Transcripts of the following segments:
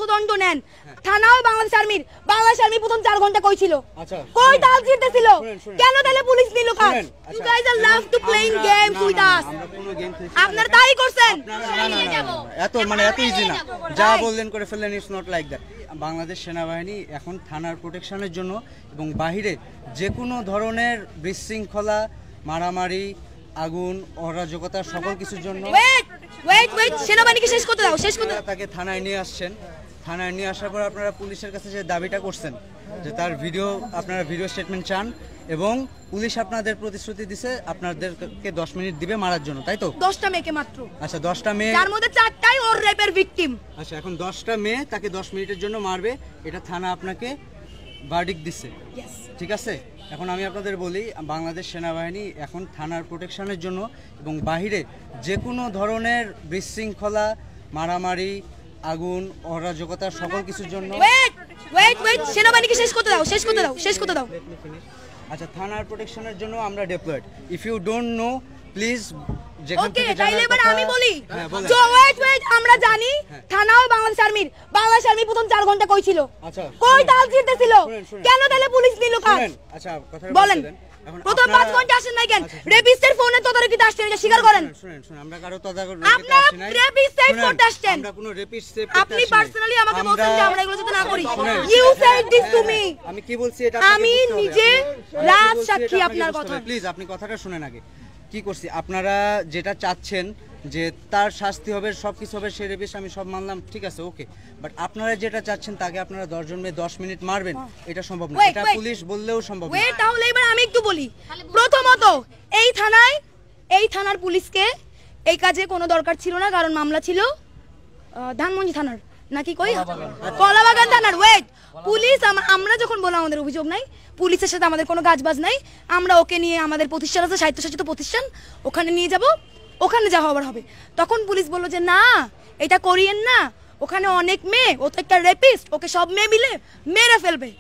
অর্থদণ্ড নেন থানাও বাংলাদেশ আর্মি প্রথম 4 ঘন্টা কই ছিল কই তাল জিততেছিল কেন তাহলে পুলিশ নিল কাজ ইউ গাইস আর love to playing games with us আপনারা তাই করছেন এত ইজি না যা বললেন করে ফেললেন it's not like that Bangladesh সেনাবাহিনী এখন থানার প্রোটেকশনের জন্য এবং বাহিরে যে কোনো ধরনের বিশৃঙ্খলা মারামারি আগুন অরাজকতা সকল কিছুর জন্য ওয়েট সেনাবাহিনীকে শেষ করতে দাও তাকে থানায় নিয়ে আসছেন থানায় নিয়ে আসার পর আপনারা পুলিশের কাছে যে দাবিটা করছেন যে তার আপনারা ভিডিও স্টেটমেন্ট চান এবং পুলিশ আপনাদের প্রতিশ্রুতি দিছে আপনাদেরকে 10 মিনিট দিবে মারার জন্য তাই তো 10টা মেয়েকে মাত্র আচ্ছা 10টা মেয়ে তার মধ্যে 4টাই ওর রেপের ভিকটিম আচ্ছা এখন 10টা মেয়ে তাকে 10 মিনিটের জন্য মারবে এটা থানা আপনাকে ভার্ডিক্ট দিছে ঠিক আছে এখন আমি আপনাদের বলি বাংলাদেশ সেনাবাহিনী এখন থানার প্রোটেকশনের জন্য এবং বাহিরে যে কোনো ধরনের বিশৃঙ্খলা মারামারি আগুন অরাজকতা সকল কিছুর জন্য ওয়েট সেনাবাহিনীকে শেষ করতে দাও আচ্ছা থানার প্রোটেকশনের জন্য আমরা deployed if you don't know please okay তাইলে এবার আমি বলি সো ওয়েট আমরা জানি থানাও বাংলাদেশ আর্মি প্রথম 4 ঘন্টা কই ছিল কই তাল জিততেছিল কেন তাহলে পুলিশ নিল কাজ আচ্ছা কথা বলেন প্রথম 5 ঘন্টা আসেন নাই কেন রেপিস্টের ফোনে তদারকিতে আসছেন এটা স্বীকার করেন শুনেন আমরা কারো তদারকিতে আসি নাই রেপিস্ট সেভ করতে আসছেন আমরা কোনো রেপিস্ট সেভ করতে আপনি পার্সোনালি আমাকে বলছেন যে আমরা এগুলো যাতে না করি you said this to me আমি কি বলছি এটা আমি নিজে রাজ সাক্ষী আপনার কথা প্লিজ আপনি কথাটা শুনেন আগে কি করছি আপনারা যেটা চাচ্ছেন যে তার শাস্তি হবে সবকিছু হবে সে রেপিস্ট আমি সব মানলাম ঠিক আছে ওকে বাট আপনারা যেটা চাচ্ছেন তাকে আপনারা 10 জন মেয়ে 10 মিনিট মারবেন এটা সম্ভব না এটা পুলিশ বললেও সম্ভব না তাহলে এবার আমি একটু বলি প্রথমত এই থানার পুলিশকে এই কাজে কোনো দরকার ছিল না কারণ মামলা ছিল ধানমন্ডি থানার নাকি কই কলাবাগান থানার পুলিশ আমরা যখন বললাম আমাদের অভিযোগ নাই পুলিশের সাথে আমাদের কোনো কাজবাজ নাই আমরা ওকে নিয়ে আমাদের প্রতিষ্ঠান আছে স্বায়ত্তশাসিত প্রতিষ্ঠান ওখানে নিয়ে যাব ওখানে যা হবার হবে তখন পুলিশ বলল যে না এটা করিয়েন না ওখানে অনেক মেয়ে ও তো একটা রেপিস্ট ওকে সব মেয়ে মিলে মেরে ফেলবে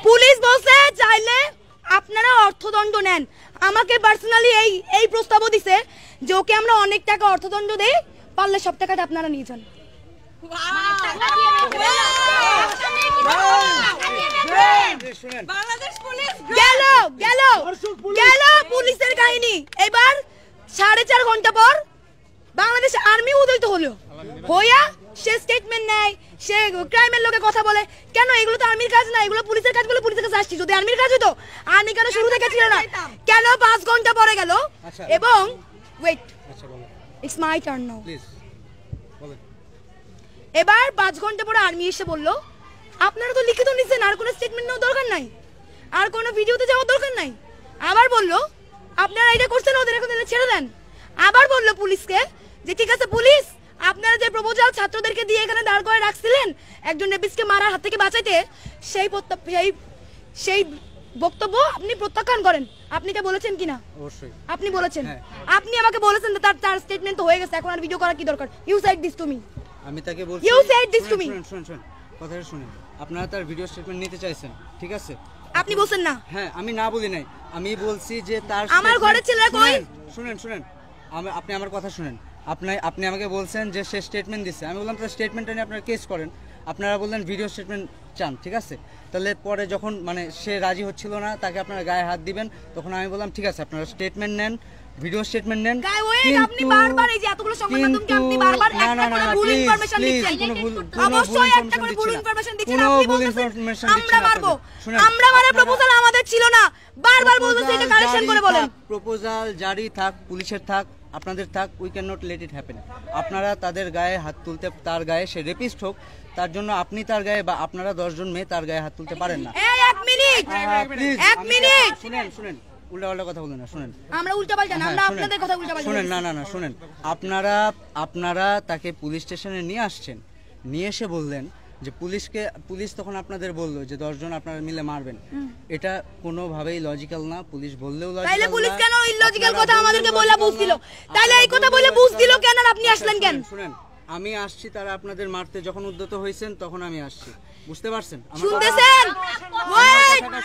পুলিশ বলছে চাইলে আপনারা অর্থদণ্ড নেন আমাকে পার্সোনালি এই প্রস্তাবও দিছে যে ওকে আমরা অনেক টাকা অর্থদণ্ড দেই পারলে সব টাকাটা আপনারা নিয়ে যান গেল পুলিশের কাহিনী এবার 4.5 ঘন্টা পর বাংলাদেশ আর্মি উদয়িত হলো হইয়া সে স্টেটমেন্ট নেয় সে ক্রাইমের লোকে কথা বলে কেন এগুলো তো আর্মির কাজ না এগুলো পুলিশের কাজগুলো পুলিশের কাছে আসছে যদি আর্মির কাজ হতো আর্মি কেন শুরু থেকে ছিল না কেন 5 ঘন্টা পরে গেল এবং wait it's my turn now এবার 5 ঘন্টা পরে আর্মি এসে বলল আপনারা তো লিখিত নিছেন আর কোনো স্টেটমেন্ট নেওয়ার দরকার নাই আর কোনো ভিডিওতে যাওয়ার দরকার নাই আবার বলল আপনারা এটা করছেন ওদের এখন ছেড়ে দেন আবার বলল পুলিশকে যে ঠিক আছে পুলিশ আপনারা যে প্রপোজাল ছাত্রদেরকে দিয়ে এখানে দাঁড় করে রাখছিলেন একজন রেপিস্টকে মারার হাত থেকে বাঁচাইতে সেই বক্তব্য আপনি প্রত্যাখ্যান করেন আপনি কি বলেছেন কিনা অবশ্যই আপনি বলেছেন আপনি আমাকে বলেছেন তার স্টেটমেন্ট তো হয়ে গেছে এখন আর ভিডিও করা কি দরকার you said this to me আমি তাকে বলছি you said this to me শুনুন কথাটা শুনুন আপনারা তার ভিডিও স্টেটমেন্ট নিতে চাইছেন ঠিক আছে আপনি বলছেন না হ্যাঁ আমি না বলি নাই আমি বলছি যে তার আমার ঘরের ছেলেরা কই শুনেন আপনি আমার কথা শুনেন আপনি আমাকে বলছেন যে সে স্টেটমেন্ট দিচ্ছে আমি বললাম তার স্টেটমেন্টটা নিয়ে আপনারা কেস করেন আপনারা বললেন ভিডিও স্টেটমেন্ট চান ঠিক আছে তাহলে পরে যখন মানে সে রাজি হচ্ছিল না তাকে আপনারা গায়ে হাত দিবেন তখন আমি বললাম ঠিক আছে আপনারা স্টেটমেন্ট নেন ভিডিও স্টেটমেন্ট নেন আপনি বারবার এই যে এতগুলো সংবাদ মাধ্যমকে আপনি বারবার একটা করে ভুল ইনফরমেশন দিচ্ছেন অবশ্যই একটা করে ভুল ইনফরমেশন দিচ্ছেন আপনি বলছেন আমরা মারবো আমরা মানে প্রপোজাল আমাদের ছিল না বারবার বলতেছে এটা কারেকশন করে বলেন প্রপোজাল জারি থাক পুলিশের থাক আপনাদের থাক we can not let it happen আপনারা তাদের গায়ে হাত তুলতে তার গায়ে সে রেপিস্ট হোক তার জন্য আপনি তার গায়ে বা আপনারা 10 জন মেয়ে তার গায়ে হাত তুলতে পারেন না এই এক মিনিট শুনেন উল্টাপাল্টা কথা বলেন না শুনেন আমরা উল্টাপাল্টা না আমরা আপনাদের কথা উল্টাপাল্টা শুনেন না শুনেন আপনারা তাকে পুলিশ স্টেশনে নিয়ে আসছেন নিয়ে এসে বললেন যে পুলিশ তখন আপনাদের বললো যে 10 জন আপনারা মিলে মারবেন এটা কোনোভাবেই লজিক্যাল না পুলিশ বললেও লজিক্যাল তাইলে পুলিশ কেন ইলজিক্যাল কথা আমাদেরকে বলা বুঝছিল তাইলে এই কথা বলে বুঝছিল কেন আর আপনি আসলেন কেন শুনেন আমি আসছি তারা আপনাদের মারতে যখন উদ্যত হয়েছেন তখন আমি আসছি বুঝতে পারছেন শুনতেছেন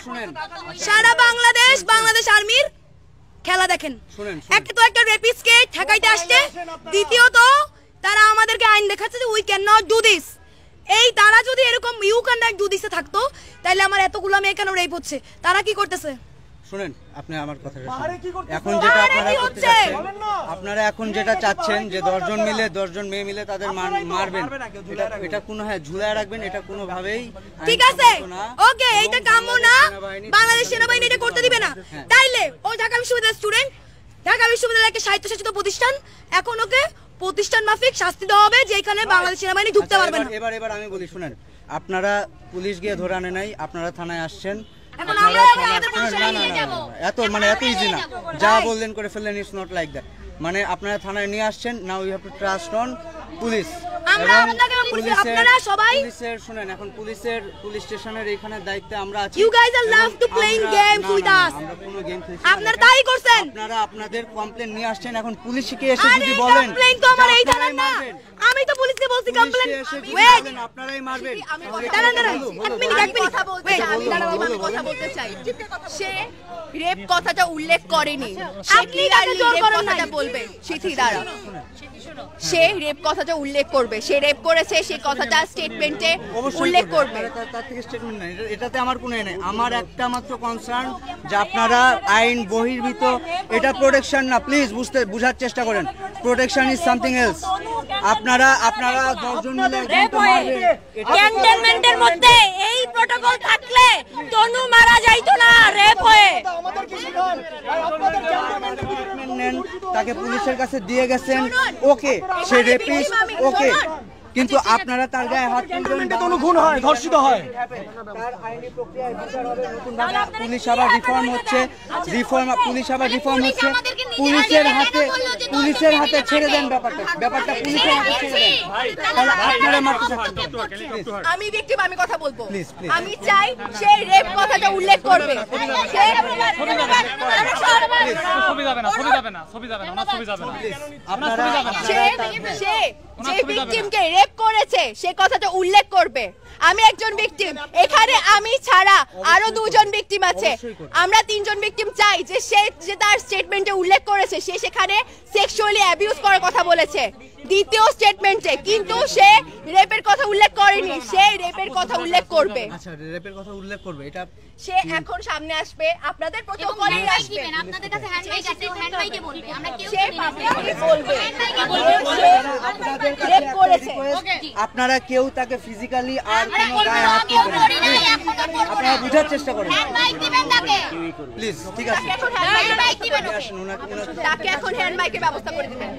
শুনেন সারা বাংলাদেশ আর্মির খেলা দেখেন একটা তো একটা রেপিস্টকে ঠেকাইতে আসছে দ্বিতীয়ত তারা আমাদেরকে সাইন দেখাচ্ছে যে we can not do this. এই তারা যদি এরকম ইউ ক্যান নট ডু দিসে থাকতো তাহলে আমার এতগুলো মেয়ে কেন রেপ হচ্ছে? তারা কি করতেছে? শুনেন, আপনি আমার কথাটা শুনুন। এখন যেটা আপনারা করতে চাচ্ছেন, আপনারা এখন যেটা চাচ্ছেন যে 10 জন মিলে 10 জন মেয়ে মিলে তাদের মারবেন, এটা কোনো ঝুলায় রাখবেন, এটা কোনোভাবেই ঠিক আছে। ওকে, এইটা কাম্য না, বাংলাদেশ সেনাবাহিনী এটা করতে দিবে না। তাইলে ও ঢাকা বিশ্ববিদ্যালয়ের স্টুডেন্ট, ঢাকা বিশ্ববিদ্যালয় একটা স্বায়ত্তশাসিত প্রতিষ্ঠান, এখন ওকে প্রতিষ্ঠান মাফিক শাস্তি দেওয়া হবে যে এখানে বাংলাদেশ সেনাবাহিনী ঢুকতে পারবে না। এবার আমি বলি, শুনেন, আপনারা পুলিশ গিয়ে ধরে আনে নাই, আপনারা থানায় আসছেন। এখন আমরা এত ইজি না, যা বললেন করে ফেললেন, ইটস নট লাইক দ্যাট। মানে আপনারা থানায় নিয়ে আসছেন, now you have to trust on police. শুনেন, এখন পুলিশ স্টেশনের এখানে দায়িত্বে আমরা আছি। You guys are love to playing games with us. আমরা কোনো গেম খেলছি। আপনারা তাই করছেন। আপনারা আপনাদের কমপ্লেইন নিয়ে আসছেন, এখন পুলিশকে এসে যদি বলেন কমপ্লেইন তো আমার এই থানার না, আমি তো পুলিশকে বলছি কমপ্লেইন। ওয়েট, আপনারাই মারবেন। দাঁড়ান, এক মিনিট কথা বলতে চাই। সে রেপ কথাটা উল্লেখ করেনি, আপনি তাকে জোর করেন না। বলবে সিথি দ্বারা সে রেপ কথাটা উল্লেখ করবে, সে রেপ করেছে, সে কথাটা স্টেটমেন্টে উল্লেখ করবে। তার থেকে স্টেটমেন্ট নাই, এটাতে আমার কোনো নেই। আমার একটা মাত্র কনসার্ন যে আপনারা আইন বহির্ভূত, এটা প্রোটেকশন না, প্লিজ বুঝার চেষ্টা করেন। Protection is something else. আপনারা 10 জন মিলে ক্যান্টনমেন্টের মধ্যে এই প্রটোকল থাকলে তনু মারা যাইতো না রেপ হয়ে। তাকে পুলিশের কাছে দিয়ে গেছেন, ওকে, সে রেপিস্ট, ওকে, কিন্তু আপনারা তার গায়ে হাত তুলবেন, কোনো খুন হয়, ধর্ষিত হয়, তার আইনি প্রক্রিয়ায় বিচার হবে। নতুনভাবে পুলিশ আবার রিফর্ম হচ্ছে, পুলিশ আবার রিফর্ম হচ্ছে। পুলিশের হাতে ছেড়ে দেন ব্যাপারটা পুলিশের হাতে ছেড়ে দেন। তাহলে আপনারা মারতে চাচ্ছেন। আমি ভিকটিম, আমি কথা বলবো। আমি চাই সে রেপ কথাটা উল্লেখ করবে। সে যে ভিকটিমকে রেপ করেছে সে কথাটা উল্লেখ করবে। আমি একজন ভিকটিম, এখানে আমি ছাড়া আরো 2 জন ভিকটিম আছে। আমরা 3 জন ভিকটিম চাই যে সে যে তার স্টেটমেন্টে উল্লেখ করেছে সে সেখানে সেক্সুয়ালি অ্যাবিউজ করার কথা বলেছে দ্বিতীয় স্টেটমেন্টে, কিন্তু সে রেপের কথা উল্লেখ করেনি। সে রেপের কথা উল্লেখ করবে। আচ্ছা, রেপের কথা উল্লেখ করবে, এটা সে এখন সামনে আসবে, আপনাদের প্রটোকলে আসবে, আপনাদের কাছে হ্যান্ডমাইক আছে, হ্যান্ডমাইকে বলবে। আমরা কেউ সে পাবলিকলি বলবে রেপ করেছে। আপনারা কেউ তাকে ফিজিক্যালি আর কোনো গায়ে হাত তুলবেন না, আপনারা বুঝার চেষ্টা করেন হ্যান্ডমাইক দিবেন তাকে প্লিজ। ঠিক আছে, তাকে এখন হ্যান্ডমাইকের ব্যবস্থা করে দিবেন।